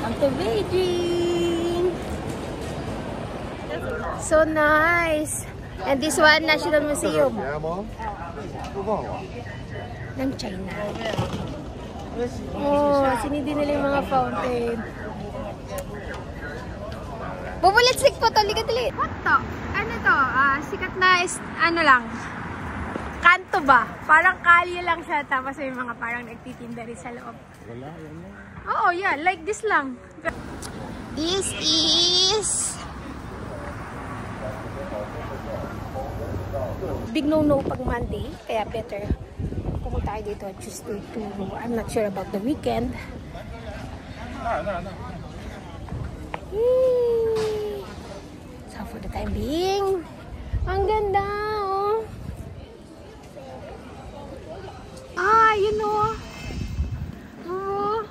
Welcome to Beijing! So nice! And this one, National Museum ng China. Oh, sinindi nila yung mga fountain. Bubulitsik po to, ligat-lit. What to? Ano to? Sikat na ano lang. Kanto ba? Parang kalye lang siya, tapos may mga parang nagtitinda rin sa loob. Wala, yan lang. Oo, yeah, like this lang. This is big no-no pag Monday, kaya better pumunta tayo dito Tuesday to, I'm not sure about the weekend. So for the time being, ang ganda, oh. You know. Oh.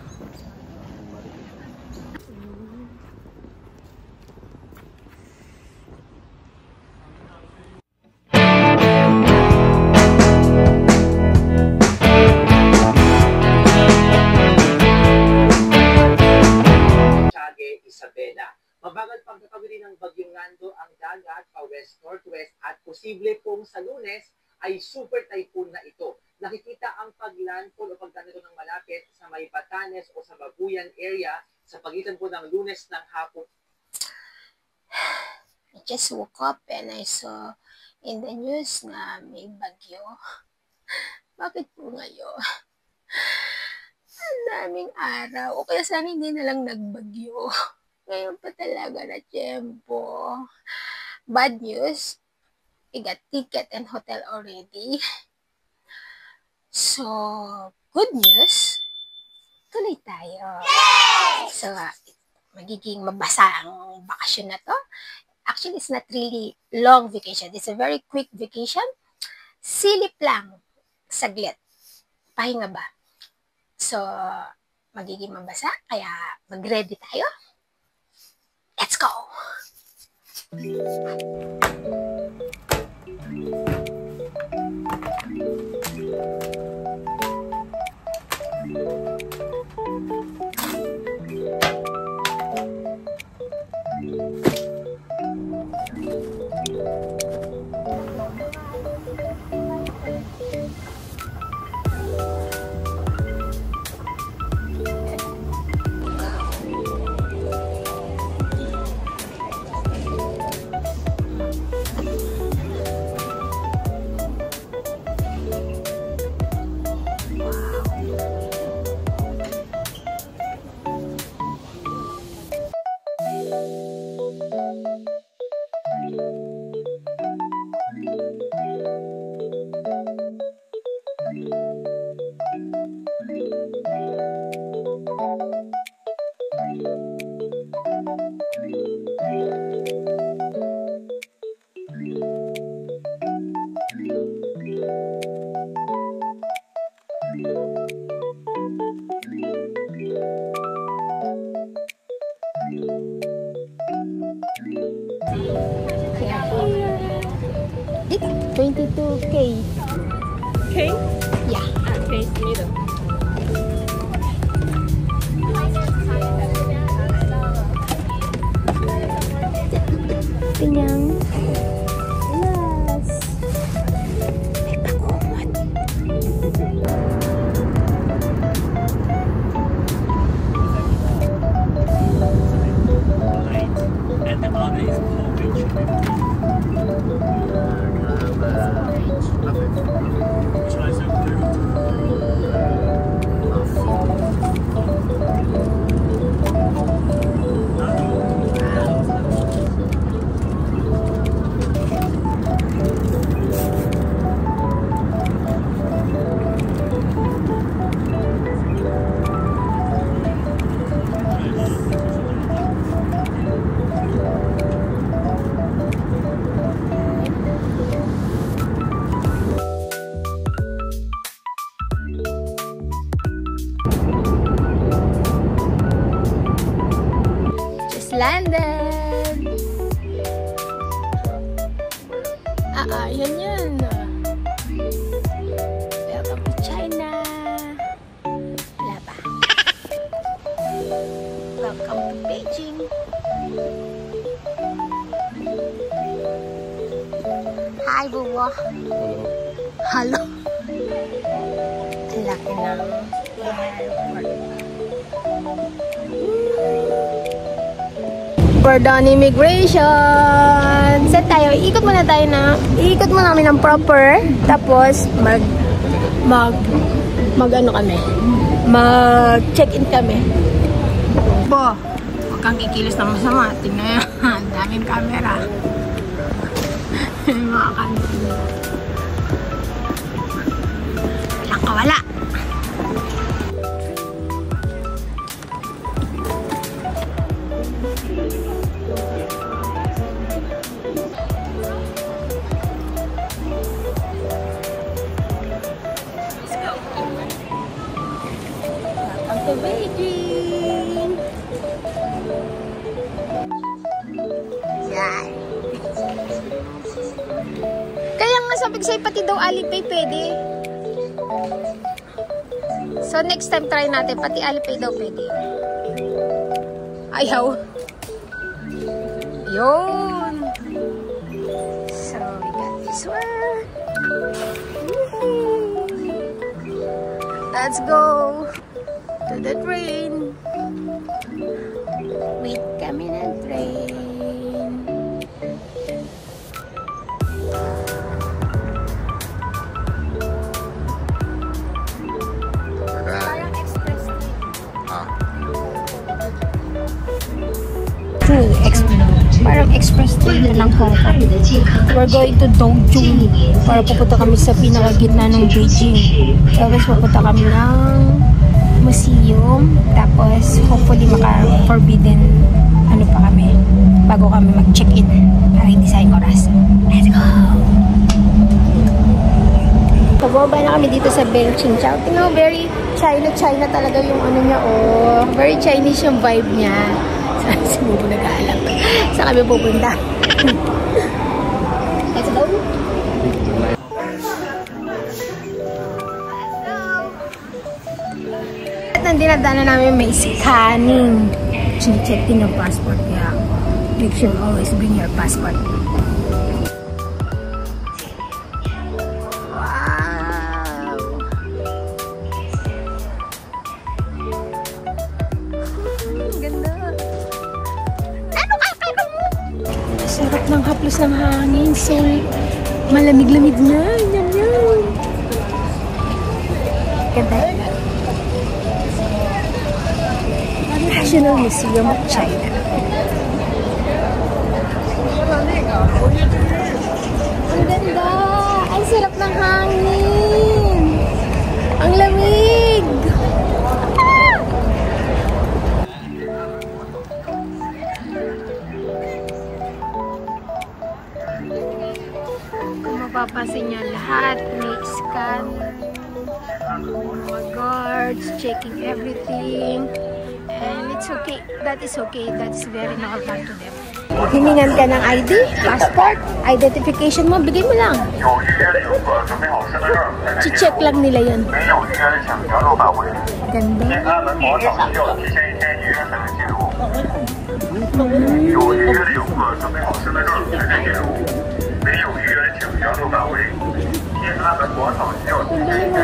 Isabela. Mabagal pagkakawili ng bagyong Nando ang dagat pa west-northwest at posible pong sa Lunes ay super typhoon na ito. Nakikita ang paglandfall o pagdanito ng malapit sa may Batanes o sa Babuyan area sa pagitan po ng Lunes ng hapon. I just woke up and I saw in the news na may bagyo. Bakit po ngayon? Ang daming araw. O kaya sana hindi na lang nagbagyo. Ngayon pa talaga na tiyempo. Bad news, I got ticket and hotel already. So, good news, tuloy tayo. Yay! So, magiging mabasa ang bakasyon na to. Actually, it's not really long vacation. It's a very quick vacation. Silip lang. Saglit. Pahinga ba? So, magiging mabasa. Kaya, mag-ready tayo. Let's go! It's 22K. K? Yeah. Okay, middle. Pinyang. Yes. May pakumot. And the other is landed. Yun. Welcome to China. Wala pa. Welcome to Beijing. Hi, Buwa. Hello. Ang laki ng airport. We're done immigration. Set tayo. Ikot muna kami ng proper. Tapos, ano kami. Mag-check-in kami. Bo, huwag kang kikilos na masama. Tingnan yan. Daming camera. Mga camera. Walang kawala. To Beijing. Yan. Kaya nga sabi ko sa'yo, pati daw Alipay pwede. So next time try natin, pati Alipay daw pwede. Ayaw. Yun. So we got this one. Let's go to the train. Wait kami ng train. Parang express train. Parang express train ng Hong Kong. We're going to Dongju para pupunta kami sa pinakagitna ng Beijing. Tapos pupunta kami ng museum. Tapos hopefully maka-forbidden ano pa kami bago kami mag-check-in para hindi sayang oras. Let's go! Pababa na kami dito sa Bengqingchao. Tingnan mo, very China talaga yung ano niya, oh. Very Chinese yung vibe niya. Sino po nag-aalam? Saan kami pupunta? Let's go! At ang dinadaanan namin may scanning. Check din yung passport niya. Make sure always bring your passport. Wow! Ganda! Sarap ng haplos ng hangin. So, malamig-lamig na. Yan yan. Ganda. National Museum of China. Ang ganda. Ang sarap ng hangin. Ang lamig. Kung mapapansin niyo lahat, may scan. Mga guards checking everything. And it's okay. That is okay. That is very normal to them. Hiningan ka ng ID, passport, identification mo, bigay mo lang. Check lang nila yun. Ganda.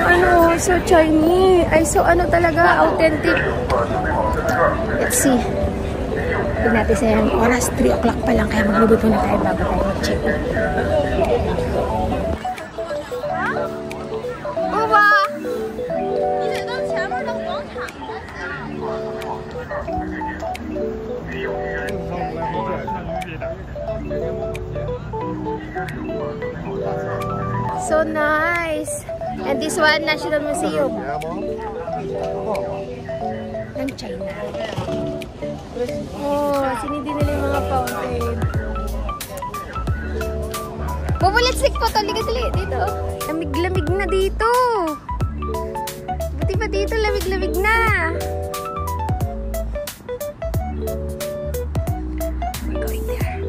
Ano, so Chinese. Ay, so ano talaga, authentic. Let's see. Tignan natin sa yung oras, 3 o'clock pa lang, kaya maglubot muna tayo bago tayo mag-check. Baba! So nice! And this one, National Museum ng China. Oh, sinindi nila yung mga fountain. Bubulit stick po to. Liga dali. Dito. Lamig-lamig na dito. Buti ba dito? Lamig-lamig na. We're going there.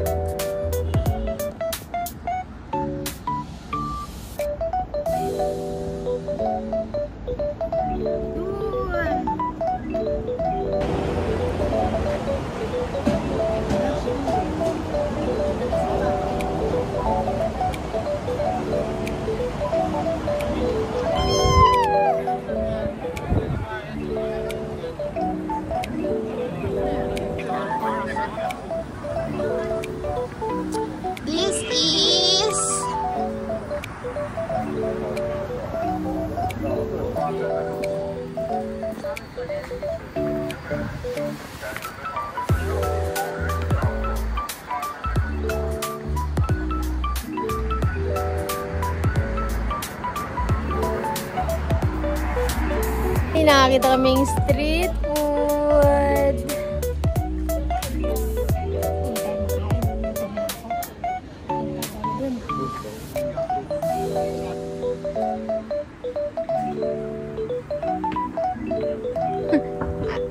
Nakakita kaming street food.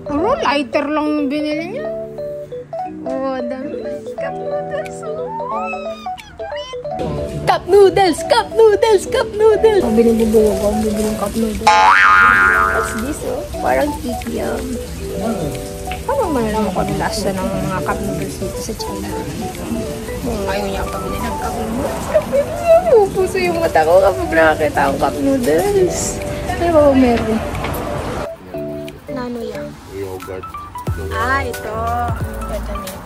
Oh, lighter lang yung binili niya. Oh, dami. Cup noodles. Cup noodles! Cup noodles! Cup noodles! Oh, binibubulog ako. Bibiling cup noodles. What's this, oh? Parang kikiam. Paano malalaman ko ang lasa ng mga cup noodles dito sa China? Ngayon niya pabili ng cup noodles. Pupuso yung mata ko kapag nakakita ang cup noodles. Ano ba meron? Ano yan? Yogurt. Ah, ito. Ito na yun.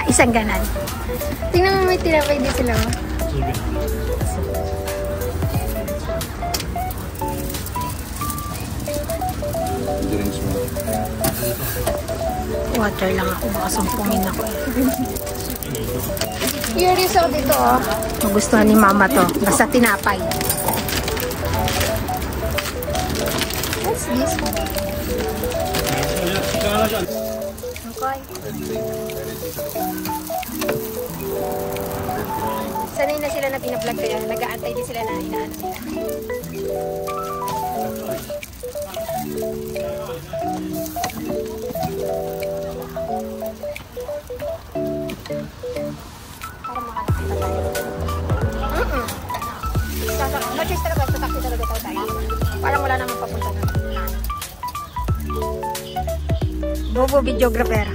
Isang ganan. Tingnan mo, may tinapay din sila. Drinks mo. Water lang ako. Baka sumpungin ako. Curious ako dito, oh. Magustuhan ni mama to. Basta tinapay. What's this? Okay. Sanay na sila na binablog kaya nag-aantay din sila na inaano nila. Para makalakita tayo. No choice talaga, tatakti talaga tayo. Parang wala namang papunta na. Bobo videographer.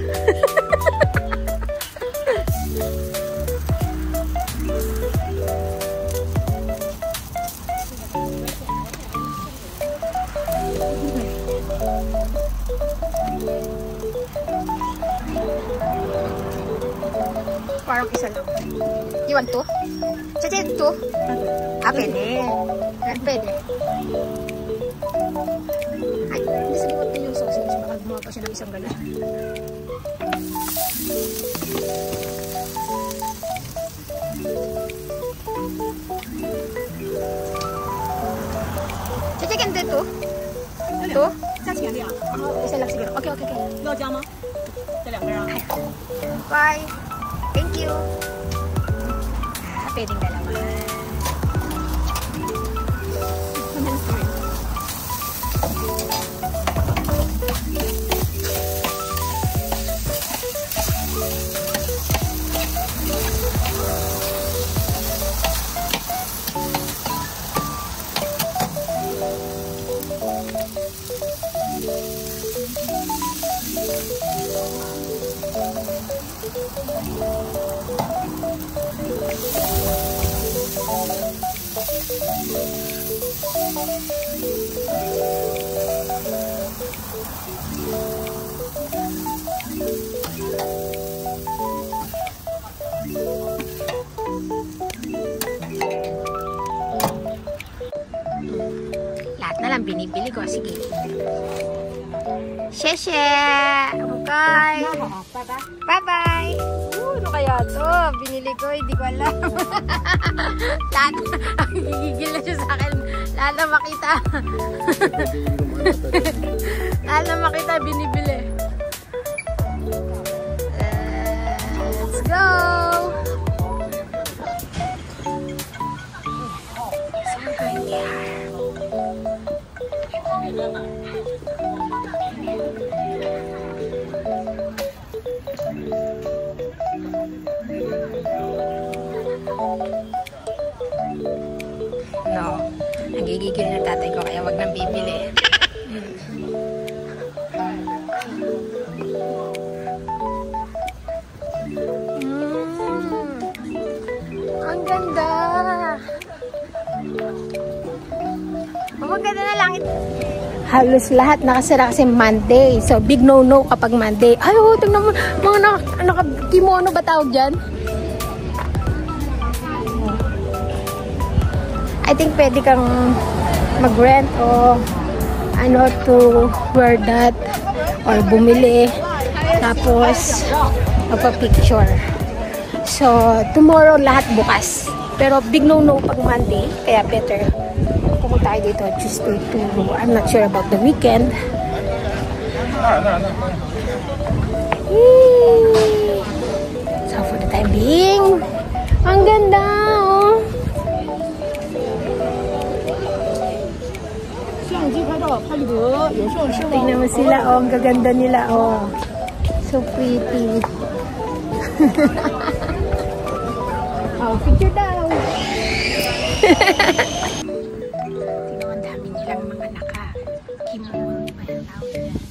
Parang isa lang. You want to? Chacha, to? Ah, pwede. Pwede. Ay, hindi sige mo yung sausage. Baka gumawa pa siya ng isang gala. Chacha, can do to? To? Isa lang siguro. Okay. 要加吗？这两个啊。 Bye. Thank you. Pwedeng dalawa. Lahat na lang binibili ko. Sige. Sheshe! Okay. Bye-bye! Ano kaya to? Binili ko, hindi ko alam. Lahat, gigigil na siya sa akin. Lahat na makita. Lahat na makita, binibili. Let's go! So we're going there. No, nagigigil na tatay ko kaya wag nang bibili. Ang ganda. Ang ganda na langit. Halos lahat nakasara kasi Monday. So, big no-no kapag Monday. Ay, oh, tingnan mo. Mga naka-kimono ba tawag dyan? I think pwede kang mag-rent o ano to wear that or bumili tapos magpa-picture. So, tomorrow lahat bukas. Pero big no-no pag Monday, kaya better pumunta tayo dito Tuesday to, I'm not sure about the weekend. So, for the time being, ang ganda, oh. Tingnan mo sila, oh. Ang gaganda nila, oh. So pretty. Oh, picture daw. Tingnan, ang dami nilang mga naka-kimono pa ng tao nila.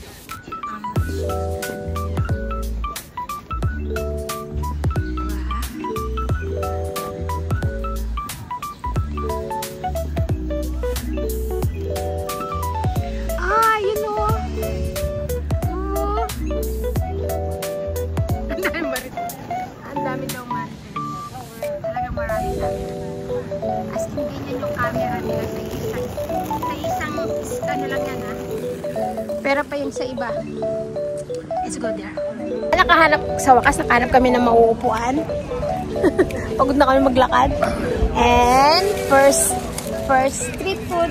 As in, ganyan yung camera nila sa isang ano lang yan, ha? Pero pa yung sa iba. Let's go there. Sa wakas, nakahanap kami ng mauupuan. Pagod na kami maglakad. And first street food.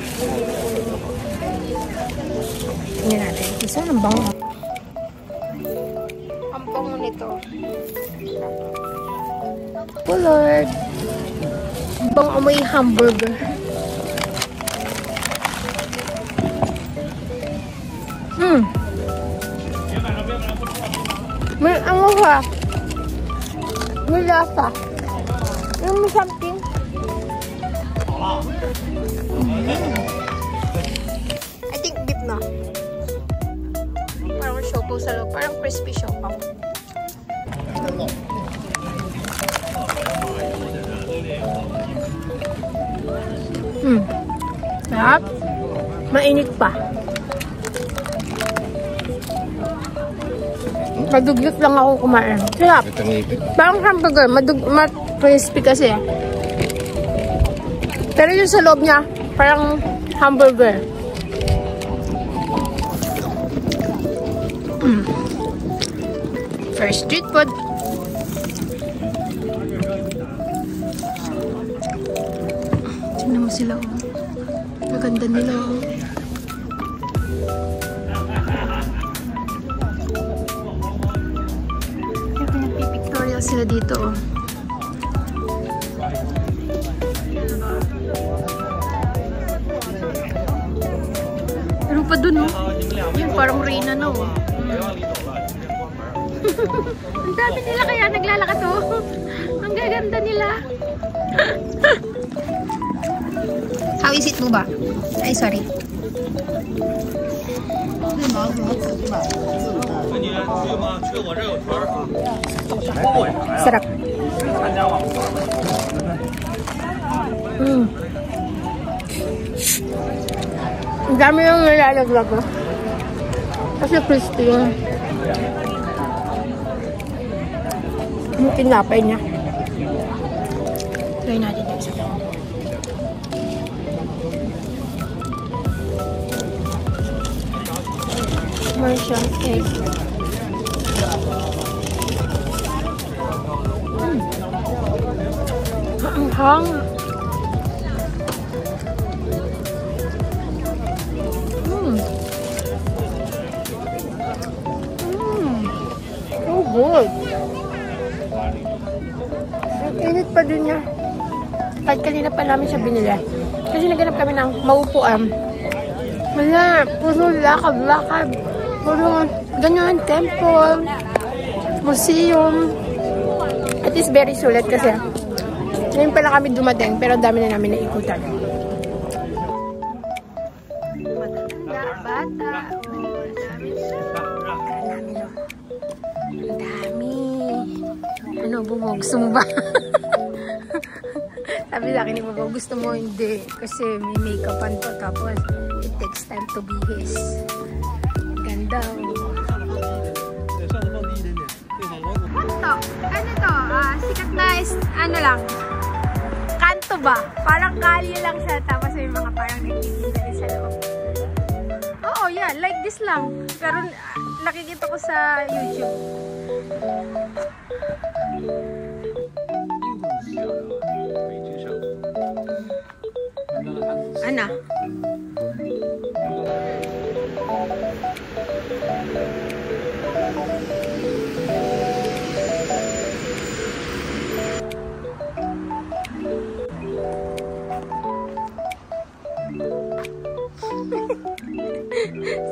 Tingnan natin. Isa, ang bango. Ang bango nito. Pullard. Bang amoy hamburger. May ano ha? May lasa. May something. I think beef na. Parang siopaw sa loob. Parang crispy siopaw. Sarap. Mainit pa. Madugyot lang ako kumain. Sarap. Parang hamburger. Crispy kasi. Pero yung sa loob niya, parang hamburger. First street food. Tingnan mo sila, oh. Maganda nila, oh. Nagpipictorial sila dito, oh. Meron pa dun, oh. Yun, parang Reyna na, oh. Ang dami nila kaya naglalakad, oh. Ang gaganda nila. How is it, Buba? Ay, sorry. Sarap. Ang dami yung nilalaglag, oh. Kasi crispy yung tinapay niya. Try natin yung isa. Martian egg. Ang hang. So good. Ang init pa din niya. Kahit kanina pa namin siya binili. Kasi naganap kami ng maupuan. Wala, puro lakad-lakad. Puro ganyan, temple, museum. At is very sulit kasi ngayon pala kami dumating pero dami na namin naikutan. Matanda, bata. Ang dami. Ano, Bubo? Gusto mo ba? Sabi sa akin ni Bubo, gusto mo? Hindi. Kasi may make-upan to tapos it takes time to bihis. Ganda. Ano to? Ano to? Sikat na ano lang. Kanto ba? Parang kalye lang siya, tapos may mga parang nagtitinda rin sa loob. Oo, yeah, like this lang. Pero nakikita ko sa YouTube. Ano?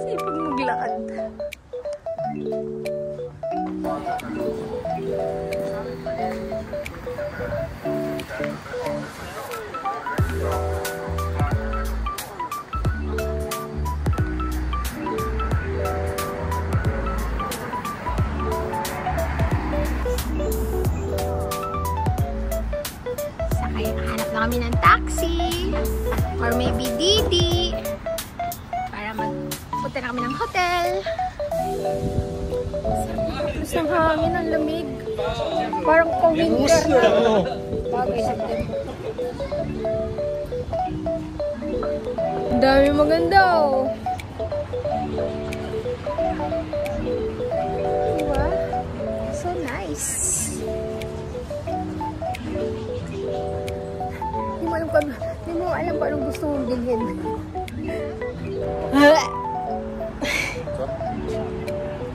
Sipag maglakad. Sakay, hanap na kami ng taxi or maybe Didi para magpunta na kami ng hotel. Tapos ng hangin, ang lamig. Parang ka-winter. Bagay sa tempo. Ang dami maganda oh. Diba? So nice. Hindi mo alam pa anong gusto mong bilhin.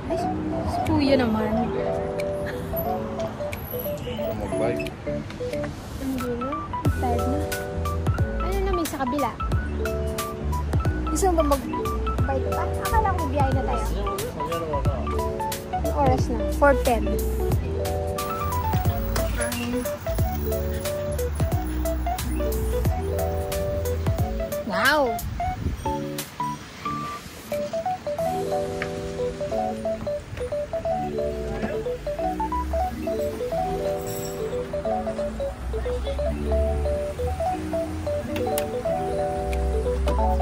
Ay, si Kuya naman. Mag-bike. Hindi na. Tired na. Ano namin sa kabila? Gusto mo ba mag-bike pa? Akala ko biyahe na tayo. Anong oras na? 4:10. Wow!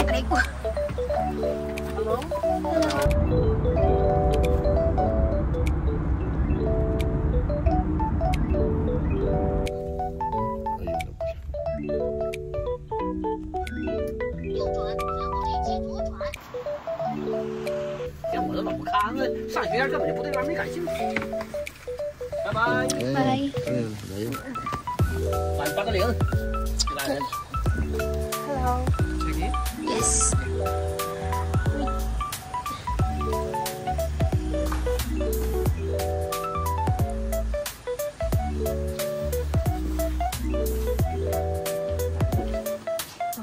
Try ko. Hello? Ayun na ba? 像我这么不看了，上学根本就不对玩没感兴趣。拜拜， Bye. Ayun, ayun. 8个0，来人， Hello. 吹笛。 Yes. Wow.